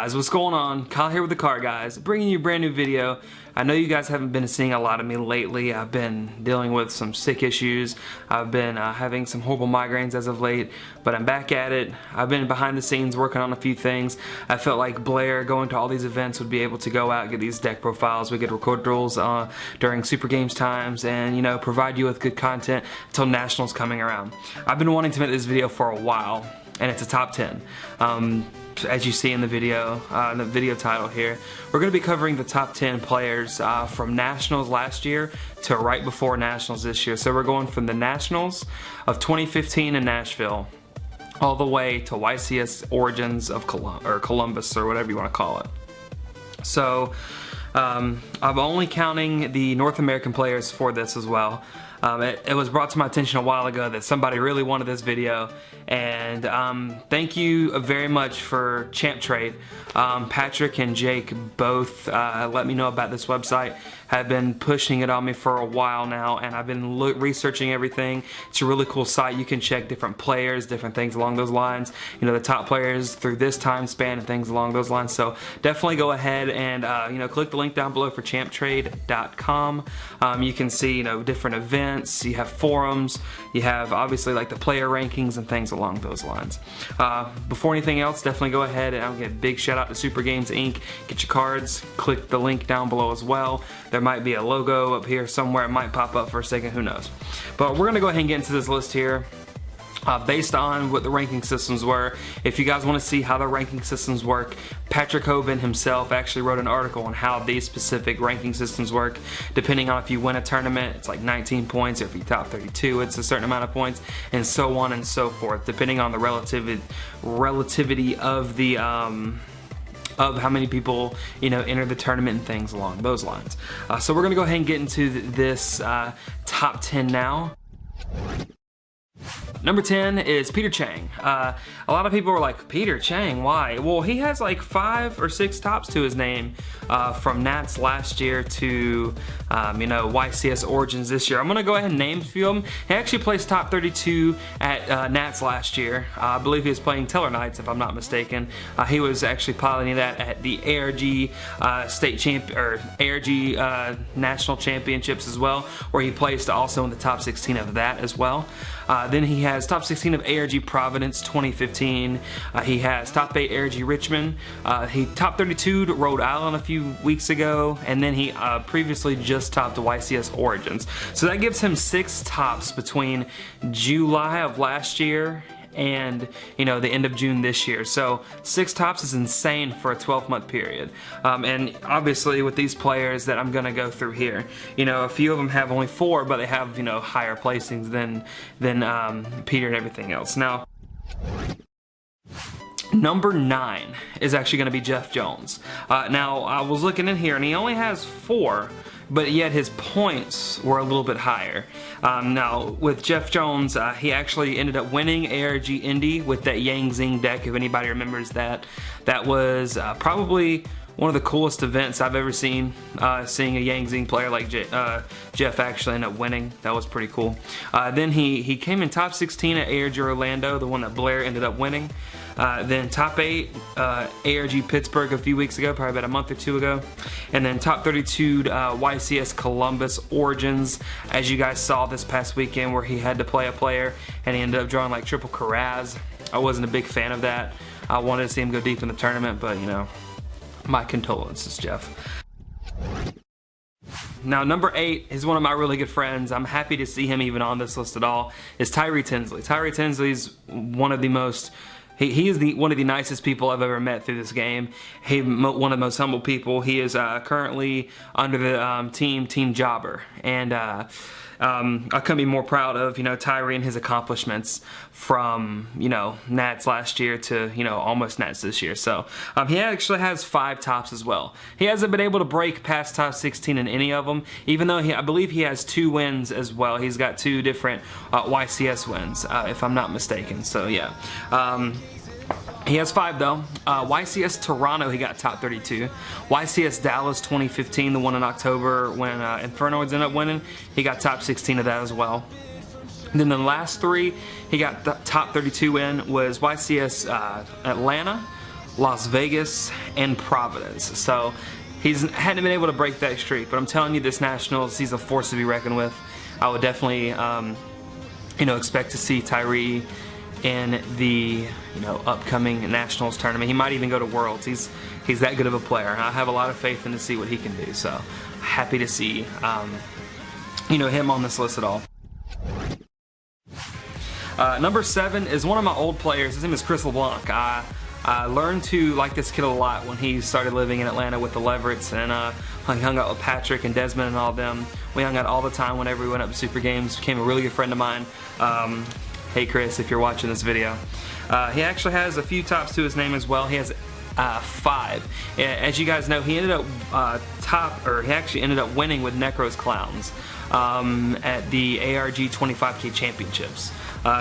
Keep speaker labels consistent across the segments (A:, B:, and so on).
A: Guys, what's going on? Kyle here with the Car Guys, bringing you a brand new video. I know you guys haven't been seeing a lot of me lately. I've been dealing with some sick issues. I've been having some horrible migraines as of late, but I'm back at it. I've been behind the scenes working on a few things. I felt like Blair going to all these events would be able to go out, get these deck profiles. We could record drills during Super Games times and, you know, provide you with good content until Nationals coming around. I've been wanting to make this video for a while, and it's a top 10. As you see in the video title here, we're going to be covering the top 10 players from Nationals last year to right before Nationals this year. So we're going from the Nationals of 2015 in Nashville all the way to YCS Origins of Columbus, or whatever you want to call it. So I'm only counting the North American players for this as well. It was brought to my attention a while ago that somebody really wanted this video, and thank you very much for Champtrade. Patrick and Jake both let me know about this website, have been pushing it on me for a while now, and I've been researching everything. It's a really cool site. You can check different players, different things along those lines, you know, the top players through this time span and things along those lines. So definitely go ahead and you know, click the link down below for champtrade.com. You can see, you know, different events, you have forums, you have obviously like the player rankings and things along those lines. Before anything else, definitely go ahead and I'll give a big shout out to Super Games Inc. Get your cards, click the link down below as well. There might be a logo up here somewhere, it might pop up for a second, who knows. But we're gonna go ahead and get into this list here. Based on what the ranking systems were. If you guys want to see how the ranking systems work, Patrick Hoban himself actually wrote an article on how these specific ranking systems work. Depending on if you win a tournament, it's like 19 points, or if you top 32, it's a certain amount of points, and so on and so forth, depending on the relativity of the of how many people, you know, enter the tournament and things along those lines. So we're gonna go ahead and get into this top 10 now. Number 10 is Peter Chang. A lot of people were like, Peter Chang, why? Well, he has like 5 or 6 tops to his name from Nats last year to, you know, YCS Origins this year. I'm going to go ahead and name a few of them. He actually placed top 32 at Nats last year. I believe he was playing Teller Knights, if I'm not mistaken. He was actually piloting that at the ARG National Championships as well, where he placed also in the top 16 of that as well. Then he has top 16 of ARG Providence 2015. He has top 8 ARG Richmond. He top 32 to Rhode Island a few weeks ago, and then he previously just topped the YCS Origins. So that gives him 6 tops between July of last year and, you know, the end of June this year. So 6 tops is insane for a 12-month period. And obviously with these players that I'm gonna go through here, you know, a few of them have only 4, but they have, you know, higher placings than Peter and everything else. Now, number 9 is actually going to be Jeff Jones. Now, I was looking in here and he only has 4, but yet his points were a little bit higher. Now, with Jeff Jones, he actually ended up winning ARG Indy with that Yang Zing deck, if anybody remembers that. That was probably one of the coolest events I've ever seen, seeing a Yang Zing player like Jeff actually end up winning. That was pretty cool. Then he came in top 16 at ARG Orlando, the one that Blair ended up winning. Then top 8 ARG Pittsburgh a few weeks ago, probably about a month or 2 ago. And then top 32 YCS Columbus Origins, as you guys saw this past weekend, where he had to play a player and he ended up drawing like triple Karaz. I wasn't a big fan of that. I wanted to see him go deep in the tournament, but you know, my condolences, Jeff. Now, number 8 is one of my really good friends. I'm happy to see him even on this list at all. Is Tyree Tinsley. Tyree Tinsley's one of the most, he is one of the nicest people I've ever met through this game. He's one of the most humble people. He is currently under the Team Jobber, and I couldn't be more proud of, you know, Tyree and his accomplishments from, you know, Nats last year to, you know, almost Nats this year. So he actually has 5 tops as well. He hasn't been able to break past top 16 in any of them, even though I believe he has 2 wins as well. He's got 2 different YCS wins, if I'm not mistaken. So yeah. He has 5 though. YCS Toronto, he got top 32. YCS Dallas 2015, the one in October when Infernoids ended up winning, he got top 16 of that as well. And then the last 3 he got the top 32 in was YCS Atlanta, Las Vegas, and Providence. So he hadn't been able to break that streak, but I'm telling you, this Nationals, he's a force to be reckoned with. I would definitely, expect to see Tyree in the upcoming Nationals tournament. He might even go to Worlds. He's that good of a player. I have a lot of faith in to see what he can do. So happy to see him on this list at all. Number 7 is one of my old players. His name is Chris LeBlanc. I learned to like this kid a lot when he started living in Atlanta with the Leverets, and he hung out with Patrick and Desmond and all of them. We hung out all the time whenever we went up to Super Games. Became a really good friend of mine. Hey Chris, if you're watching this video. He actually has a few tops to his name as well. He has 5. As you guys know, he ended up he actually ended up winning with Necro's Clowns at the ARG 25K Championships.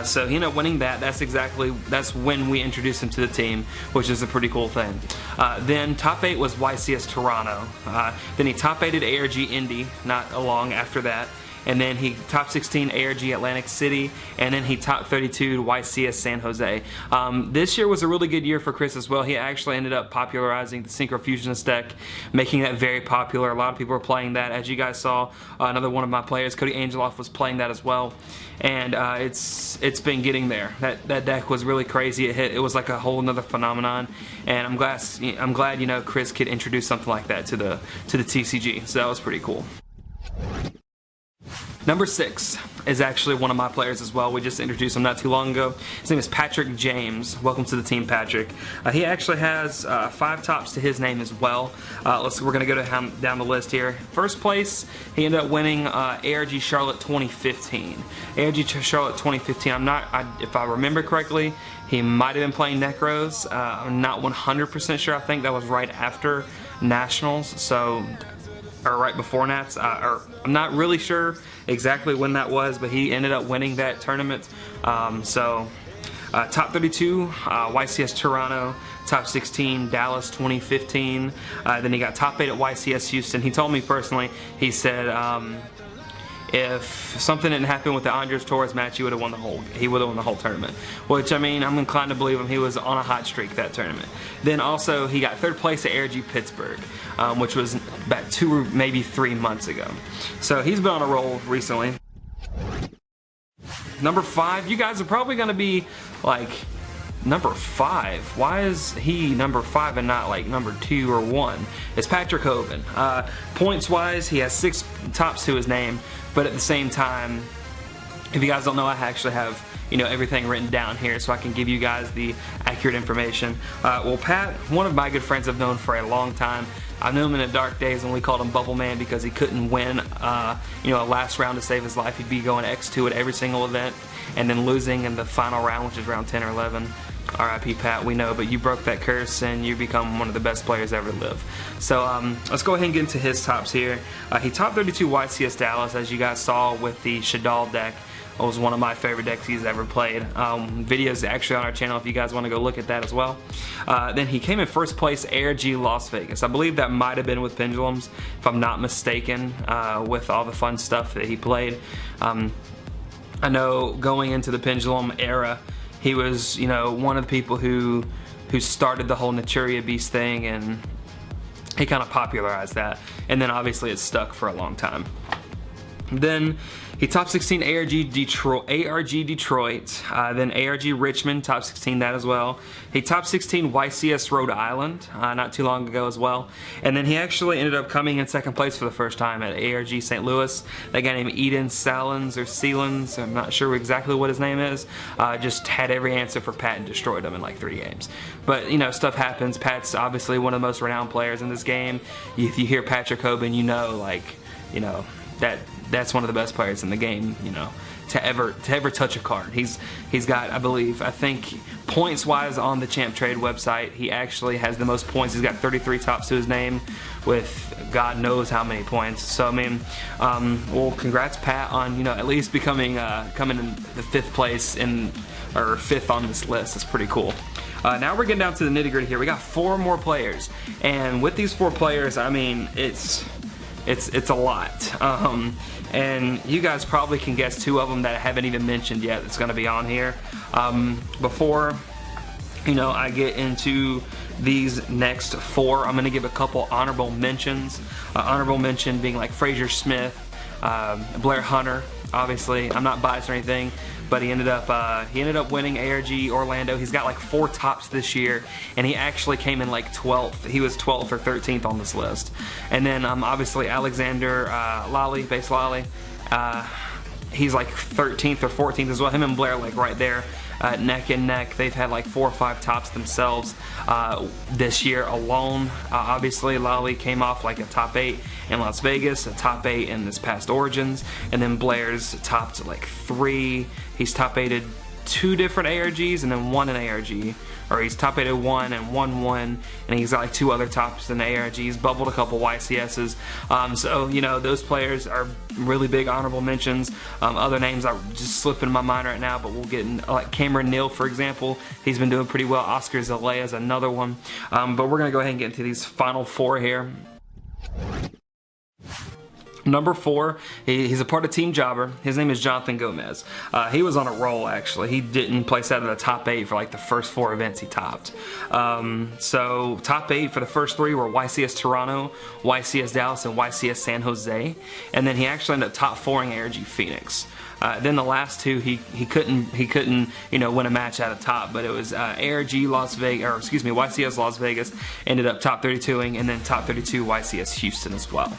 A: So he ended up winning that. That's when we introduced him to the team, which is a pretty cool thing. Then top 8 was YCS Toronto. Then he top 8'd ARG Indy not long after that. And then he top 16 ARG Atlantic City, and then he top 32 YCS San Jose. This year was a really good year for Chris as well. He actually ended up popularizing the Synchro Fusionist deck, making that very popular. A lot of people were playing that. As you guys saw, another one of my players, Cody Angeloff, was playing that as well. And it's been getting there. That deck was really crazy. It was like a whole another phenomenon, and I'm glad Chris could introduce something like that to the TCG. So that was pretty cool. Number 6 is actually one of my players as well. We just introduced him not too long ago. His name is Patrick James. Welcome to the team, Patrick. He actually has 5 tops to his name as well. We're going to go down the list here. First place, he ended up winning ARG Charlotte 2015. ARG Charlotte 2015, if I remember correctly, he might have been playing Necros. I'm not 100% sure. I think that was right after Nationals, or right before Nats, or I'm not really sure exactly when that was, but he ended up winning that tournament. Top 32, YCS Toronto, top 16, Dallas 2015. Then he got top 8 at YCS Houston. He told me personally, he said, if something didn't happen with the Andres Torres match, he would have won the whole tournament. Which, I mean, I'm inclined to believe him. He was on a hot streak that tournament. Then also, he got 3rd place at ARG Pittsburgh, which was about 2 or maybe 3 months ago. So he's been on a roll recently. Number 5, you guys are probably going to be like, number 5? Why is he number 5 and not like number 2 or 1? It's Patrick Hoban. Points wise, he has 6 tops to his name, but at the same time, if you guys don't know, I actually have everything written down here so I can give you guys the accurate information. Well, Pat, one of my good friends I've known for a long time. I knew him in the dark days when we called him Bubble Man because he couldn't win a last round to save his life. He'd be going X2 at every single event and then losing in the final round, which is round 10 or 11. RIP Pat, we know, but you broke that curse and you become one of the best players ever to live. So let's go ahead and get into his tops here. He top 32 YCS Dallas, as you guys saw with the Shadal deck. It was one of my favorite decks he's ever played. Videos actually on our channel if you guys want to go look at that as well. Then he came in 1st place ARG Las Vegas. I believe that might have been with Pendulums, if I'm not mistaken, with all the fun stuff that he played. I know going into the Pendulum era, he was, one of the people who started the whole Naturia Beast thing, and he kind of popularized that. And then obviously it stuck for a long time. Then he top 16 ARG Detroit, then ARG Richmond, top 16 that as well. He top 16 YCS Rhode Island, not too long ago as well. And then he actually ended up coming in 2nd place for the first time at ARG St. Louis. That guy named Eden Salins or Sealins, I'm not sure exactly what his name is, just had every answer for Pat and destroyed him in like 3 games. But stuff happens. Pat's obviously one of the most renowned players in this game. If you hear Patrick Hoban, that's one of the best players in the game, to ever touch a card. He's got, I think points wise on the Champtrade website, he actually has the most points. He's got 33 tops to his name with God knows how many points. So I mean, well, congrats Pat on at least coming in the 5th place or 5th on this list. That's pretty cool. Now we're getting down to the nitty gritty here. We got 4 more players, and with these 4 players, I mean, it's a lot. And you guys probably can guess 2 of them that I haven't even mentioned yet that's going to be on here. Before I get into these next 4, I'm going to give a couple honorable mentions. Honorable mention being like Frazier Smith, Blair Hunter. Obviously, I'm not biased or anything, but he ended up winning ARG Orlando. He's got like 4 tops this year, and he actually came in like 12th. He was 12th or 13th on this list. And then obviously Alexander Lally, Base Lally. He's like 13th or 14th as well. Him and Blair like right there, neck and neck. They've had like 4 or 5 tops themselves this year alone. Obviously, Lally came off like a top 8 in Las Vegas, a top 8 in this past Origins, and then Blair's topped like 3. He's top 8'd 2 different ARGs and then 1 in ARG. Or he's top 8'd 1 and 1-1, and he's got like 2 other tops in the ARGs, bubbled a couple YCSs. So, those players are really big honorable mentions. Other names are just slipping in my mind right now, but we'll get in, like Cameron Neal, for example. He's been doing pretty well. Oscar Zelaya is another one. But we're going to go ahead and get into these final 4 here. Number 4, he's a part of Team Jobber. His name is Jonathan Gomez. He was on a roll, actually. He didn't place out of the top 8 for like the first 4 events he topped. So top 8 for the first 3 were YCS Toronto, YCS Dallas, and YCS San Jose. And then he actually ended up top 4ing ARG Phoenix. Then the last 2, he couldn't win a match out of top, but it was ARG Las Vegas, or excuse me, YCS Las Vegas ended up top 32ing, and then top 32 YCS Houston as well.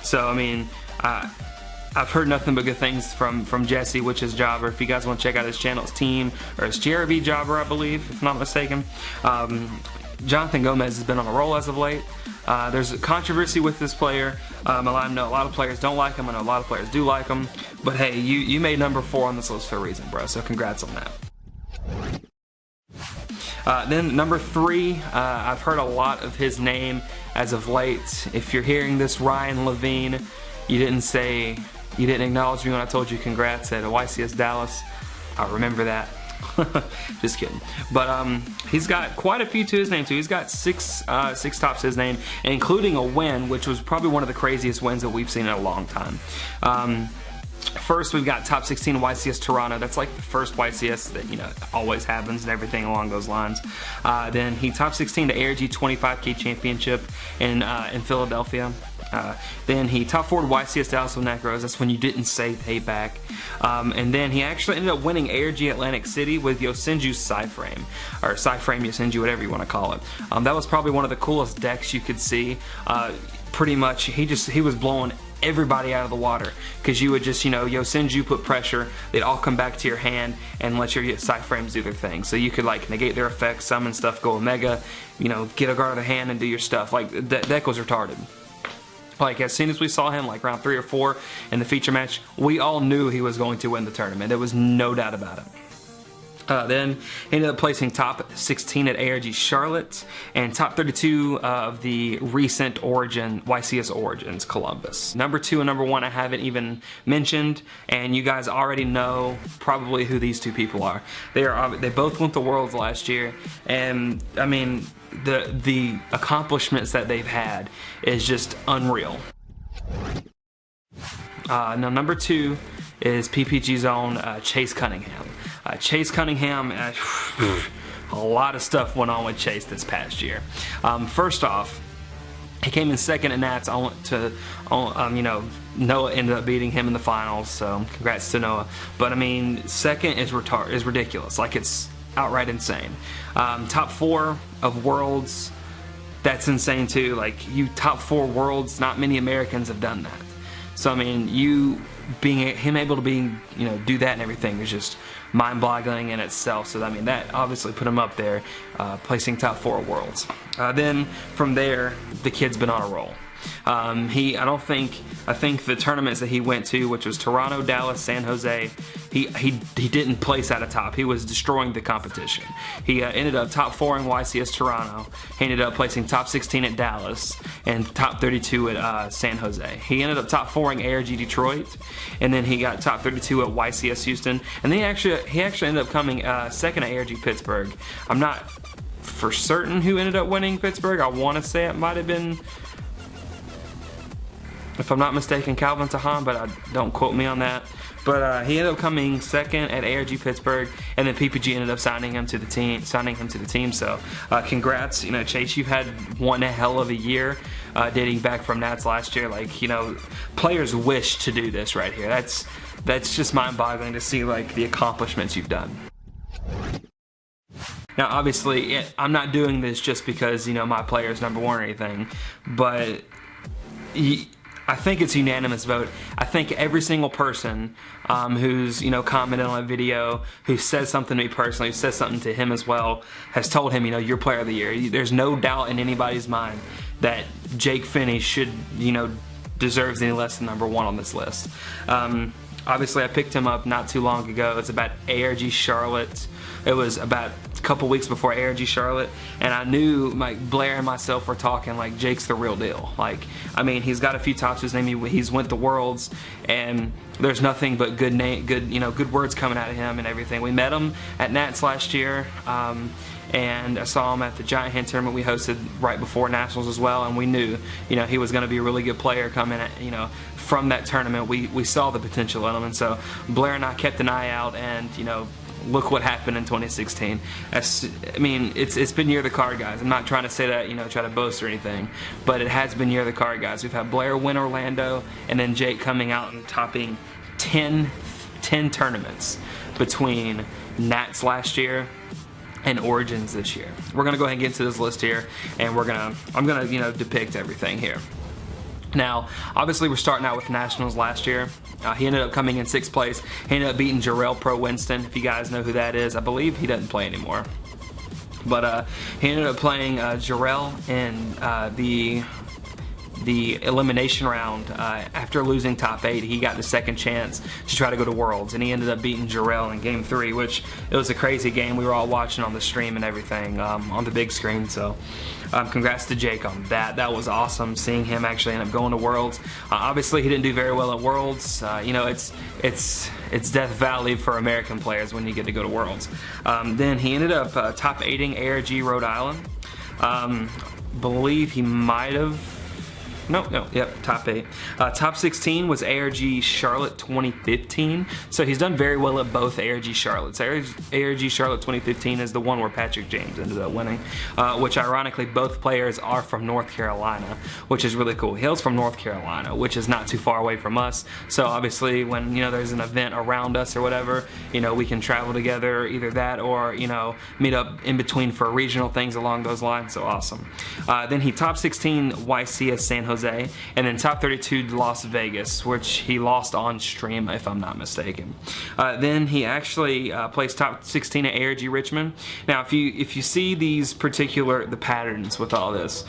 A: So I mean, I've heard nothing but good things from Jesse, which is Jobber. If you guys want to check out his channel, it's Team, or it's JRB Jobber, I believe, if I'm not mistaken. Jonathan Gomez has been on a roll as of late. There's a controversy with this player. I know a lot of players don't like him. I know a lot of players do like him. But hey, you made number 4 on this list for a reason, bro. So congrats on that. Then number 3, I've heard a lot of his name as of late. If you're hearing this, Ryan Levine, you didn't acknowledge me when I told you congrats at YCS Dallas. I remember that. Just kidding. But he's got quite a few to his name too. He's got 6 tops to his name, including a win, which was probably one of the craziest wins that we've seen in a long time. First, we've got top 16 YCS Toronto. That's like the first YCS that always happens and everything along those lines. Then he top 16 to ARG 25K Championship in Philadelphia. Then he top 4 YCS Dallas with Necros. That's when you didn't say payback. And then he actually ended up winning ARG Atlantic City with Yosenju Psyframe, or Psyframe Yosenju, whatever you want to call it. That was probably one of the coolest decks you could see. Pretty much, he was blowing everybody out of the water, because you would just, Yosenju put pressure, they'd all come back to your hand and let your Psyframes do their thing. So you could like negate their effects, summon stuff, go Omega, get a guard of the hand and do your stuff. Like, that deck was retarded. Like, as soon as we saw him, like round 3 or 4 in the feature match, we all knew he was going to win the tournament. There was no doubt about it. Then he ended up placing top 16 at ARG Charlotte and top 32 of the recent YCS Origins Columbus. Number 2 and number 1 I haven't even mentioned, and you guys already know probably who these 2 people are. They both went the Worlds last year, and I mean the accomplishments that they've had is just unreal. Now number 2 is PPG's own Chase Cunningham. Chase Cunningham, a lot of stuff went on with Chase this past year. First off, he came in second at Nats. Noah ended up beating him in the finals, so congrats to Noah. But I mean, second is ridiculous. Like, it's outright insane. Top 4 of Worlds, that's insane too. Like, you top 4 Worlds, not many Americans have done that. So I mean, him able to do that and everything is just mind-boggling in itself. So I mean, that obviously put him up there, placing top 4 Worlds. Then from there, the kid's been on a roll. I think the tournaments that he went to, which was Toronto, Dallas, San Jose, he didn't place at a top. He was destroying the competition. He ended up top 4 in YCS Toronto. He ended up placing top 16 at Dallas and top 32 at San Jose. He ended up top 4ing ARG Detroit, and then he got top 32 at YCS Houston, and then he actually ended up coming second at ARG Pittsburgh. I'm not for certain who ended up winning Pittsburgh. I want to say it might have been if I'm not mistaken, Calvin Tahan, but don't quote me on that. But he ended up coming second at ARG Pittsburgh, and then PPG ended up signing him to the team. So congrats, Chase, you've had one hell of a year, dating back from Nats last year. Like, players wish to do this right here. That's just mind-boggling to see, like, the accomplishments you've done. Now, obviously, I'm not doing this just because, my player is #1 or anything, but I think it's a unanimous vote. I think every single person who's commented on a video, who says something to me personally, who says something to him as well, has told him, you're player of the year. There's no doubt in anybody's mind that Jake Finney should, deserves any less than #1 on this list. Obviously, I picked him up not too long ago. It's about ARG Charlotte. It was about a couple weeks before ARG Charlotte, and I knew, like, Blair and myself were talking like Jake's the real deal. Like, I mean, he's got a few tops to his name. He's went to Worlds, and there's nothing but good words coming out of him and everything. We met him at Nats last year, and I saw him at the Giant Hand tournament we hosted right before Nationals as well, and we knew, he was going to be a really good player coming, from that tournament. We saw the potential in him, and so Blair and I kept an eye out, and look what happened in 2016. I mean, it's been year of the card, guys. I'm not trying to say that, try to boast or anything, but it has been year of the card, guys. We've had Blair win Orlando, and then Jake coming out and topping 10 tournaments between Nats last year and Origins this year. We're gonna go ahead and get into this list here, and I'm gonna depict everything here. Now, obviously, we're starting out with Nationals last year. He ended up coming in 6th place. He ended up beating Jarrell Pro Winston, if you guys know who that is. I believe he doesn't play anymore. But he ended up playing Jarrell in the elimination round. After losing top 8, he got the second chance to try to go to Worlds, and he ended up beating Jarrell in Game 3, which it was a crazy game. We were all watching on the stream and everything, on the big screen, so congrats to Jake on that. That was awesome, seeing him actually end up going to Worlds. Obviously, he didn't do very well at Worlds. It's Death Valley for American players when you get to go to Worlds. Then he ended up top 8ing ARG Rhode Island. Believe he might have... top 8. Top 16 was ARG Charlotte 2015, so he's done very well at both ARG Charlottes. ARG Charlotte 2015 is the one where Patrick James ended up winning, which ironically both players are from North Carolina, which is really cool. He hails from North Carolina, which is not too far away from us, so obviously when there's an event around us or whatever, we can travel together, either that or meet up in between for regional things along those lines, so awesome. Then he top 16 YCS San Jose, and then top 32 Las Vegas, which he lost on stream if I'm not mistaken. Then he actually placed top 16 at ARG Richmond. Now if you see the patterns with all this,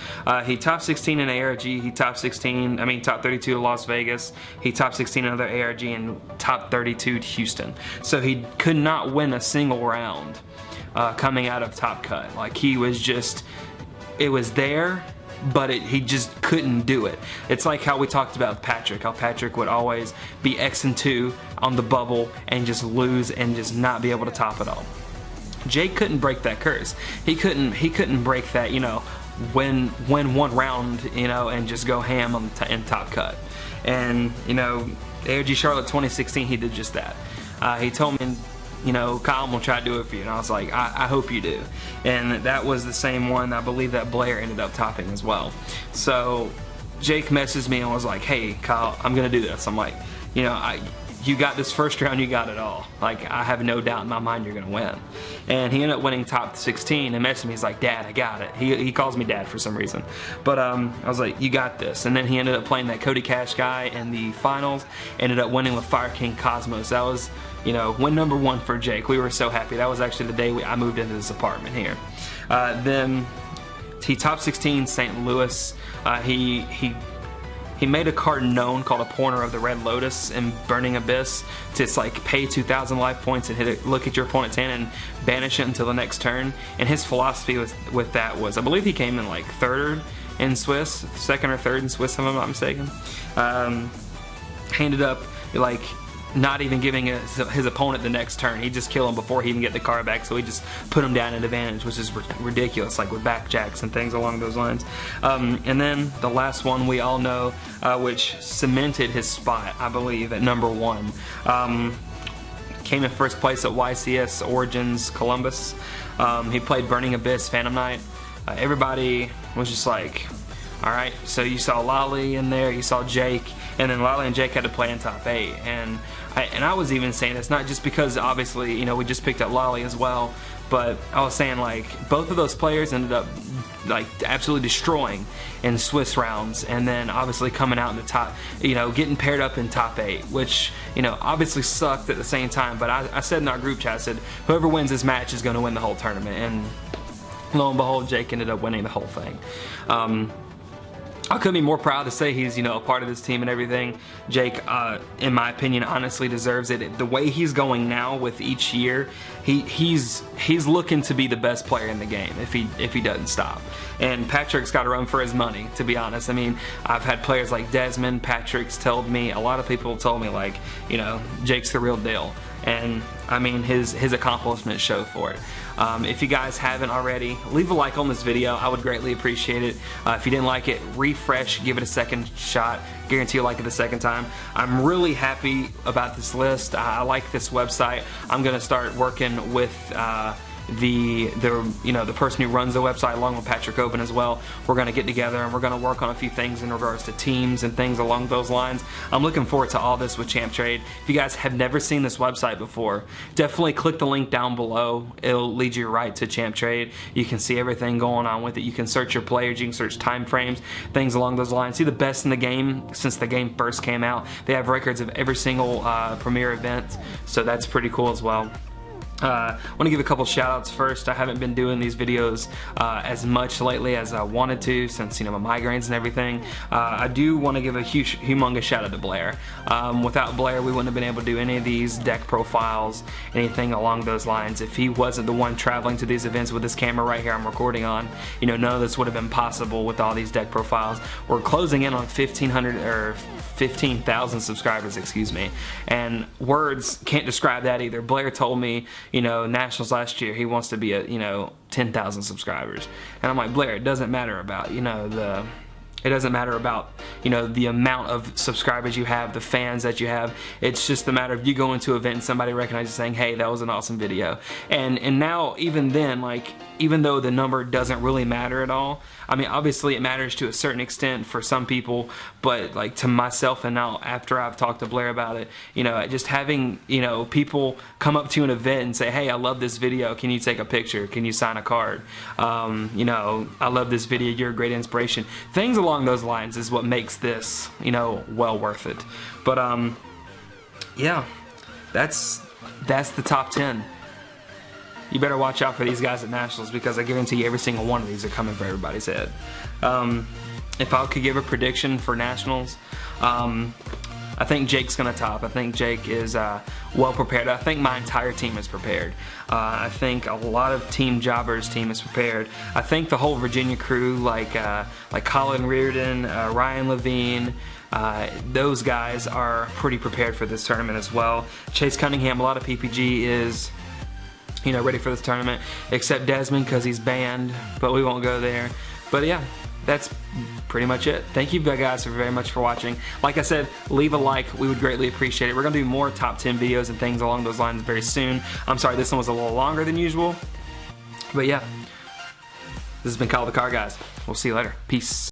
A: he top 16 in ARG, he top 32 to Las Vegas, he top 16 in another ARG, and top 32 to Houston. So he could not win a single round coming out of Top Cut. Like, he was just, it was there, but he just couldn't do it. It's like how we talked about Patrick, how Patrick would always be X&2 on the bubble and just lose and just not be able to top it all. Jake couldn't break that curse. He couldn't break that, win one round, and just go ham on in Top Cut. And ARG Charlotte 2016, he did just that. He told me, Kyle, I'm gonna try to do it for you. And I was like, I hope you do. And that was the same one I believe that Blair ended up topping as well. So Jake messaged me and was like, hey, Kyle, I'm gonna do this. I'm like, you got this first round, you got it all. Like, I have no doubt in my mind you're gonna win. And he ended up winning top 16 and messaged me. He's like, Dad, I got it. He calls me Dad for some reason. But I was like, you got this. And then he ended up playing that Cody Cash guy in the finals, ended up winning with Fire King Cosmos. That was, win #1 for Jake. We were so happy. That was actually the day I moved into this apartment here. Then he top 16 St. Louis. He made a card known called a Porter of the Red Lotus in Burning Abyss to pay 2,000 life points and look at your opponent's hand and banish it until the next turn. And his philosophy with that was, I believe he came in like 3rd in Swiss, 2nd or 3rd in Swiss if I'm not mistaken. He ended up not even giving his opponent the next turn. He'd just kill him before he even get the card back, so he just put him down at advantage, which is ridiculous, like with backjacks and things along those lines. And then the last one we all know, which cemented his spot, I believe, at number 1. Came in first place at YCS Origins Columbus. He played Burning Abyss Phantom Knight. Everybody was just like, alright, so you saw Lolly in there, you saw Jake, and then Lolly and Jake had to play in top 8. And I was even saying it's not just because, obviously, you know, we just picked up Lolly as well, but I was saying, like, both of those players ended up, like, absolutely destroying in Swiss rounds, and then obviously coming out in the top, you know, getting paired up in top 8, which, you know, obviously sucked at the same time. But I said in our group chat, I said, whoever wins this match is going to win the whole tournament, and lo and behold, Jake ended up winning the whole thing. I couldn't be more proud to say he's, you know, a part of this team and everything. Jake, in my opinion, honestly deserves it. The way he's going now with each year, he's looking to be the best player in the game if he doesn't stop. And Patrick's got to run for his money, to be honest. I mean, I've had players like Desmond, Patrick's told me, a lot of people told me, like, you know, Jake's the real deal. And I mean, his accomplishments show for it. If you guys haven't already, leave a like on this video. I would greatly appreciate it. If you didn't like it, refresh, give it a second shot. Guarantee you'll like it the second time. I'm really happy about this list. I like this website. I'm gonna start working with the person who runs the website, along with Patrick Open as well. We're going to get together and we're going to work on a few things in regards to teams and things along those lines. I'm looking forward to all this with Champtrade. If you guys have never seen this website before, definitely click the link down below. It'll lead you right to Champtrade. You can see everything going on with it. You can search your players, you can search time frames, things along those lines. See the best in the game since the game first came out. They have records of every single premier event, so that's pretty cool as well. I want to give a couple shout outs first. I haven't been doing these videos as much lately as I wanted to, since, you know, my migraines and everything. I do want to give a humongous shout out to Blair. Without Blair, we wouldn't have been able to do any of these deck profiles, anything along those lines. If he wasn't the one traveling to these events with this camera right here I'm recording on, you know, none of this would have been possible with all these deck profiles. We're closing in on 1,500 or 15,000 subscribers, excuse me, and words can't describe that either. Blair told me, you know, nationals last year, he wants to be at, you know, 10,000 subscribers, and I'm like, Blair, it doesn't matter about, you know, it doesn't matter about, you know, the amount of subscribers you have, the fans that you have. It's just the matter of you going to an event and somebody recognizes saying, hey, that was an awesome video. And now, even then, like, even though the number doesn't really matter at all, I mean, obviously it matters to a certain extent for some people, but like to myself, and now after I've talked to Blair about it, you know, just having, you know, people come up to an event and say, hey, I love this video, can you take a picture, can you sign a card, you know, I love this video, you're a great inspiration. Things along those lines is what makes this, you know, well worth it. But yeah, that's the top 10. You better watch out for these guys at Nationals, because I guarantee you every single one of these are coming for everybody's head. If I could give a prediction for Nationals, I think Jake's going to top. I think Jake is well prepared. I think my entire team is prepared. I think a lot of Team Jobber's team is prepared. I think the whole Virginia crew, like Colin Reardon, Ryan Levine, those guys are pretty prepared for this tournament as well. Chase Cunningham, a lot of PPG is, you know, ready for this tournament, except Desmond because he's banned, but we won't go there. But yeah, that's pretty much it. Thank you guys very much for watching. Like I said, leave a like, we would greatly appreciate it. We're gonna do more top 10 videos and things along those lines very soon. I'm sorry this one was a little longer than usual, but yeah, this has been Kyle the Car Guys. We'll see you later. Peace.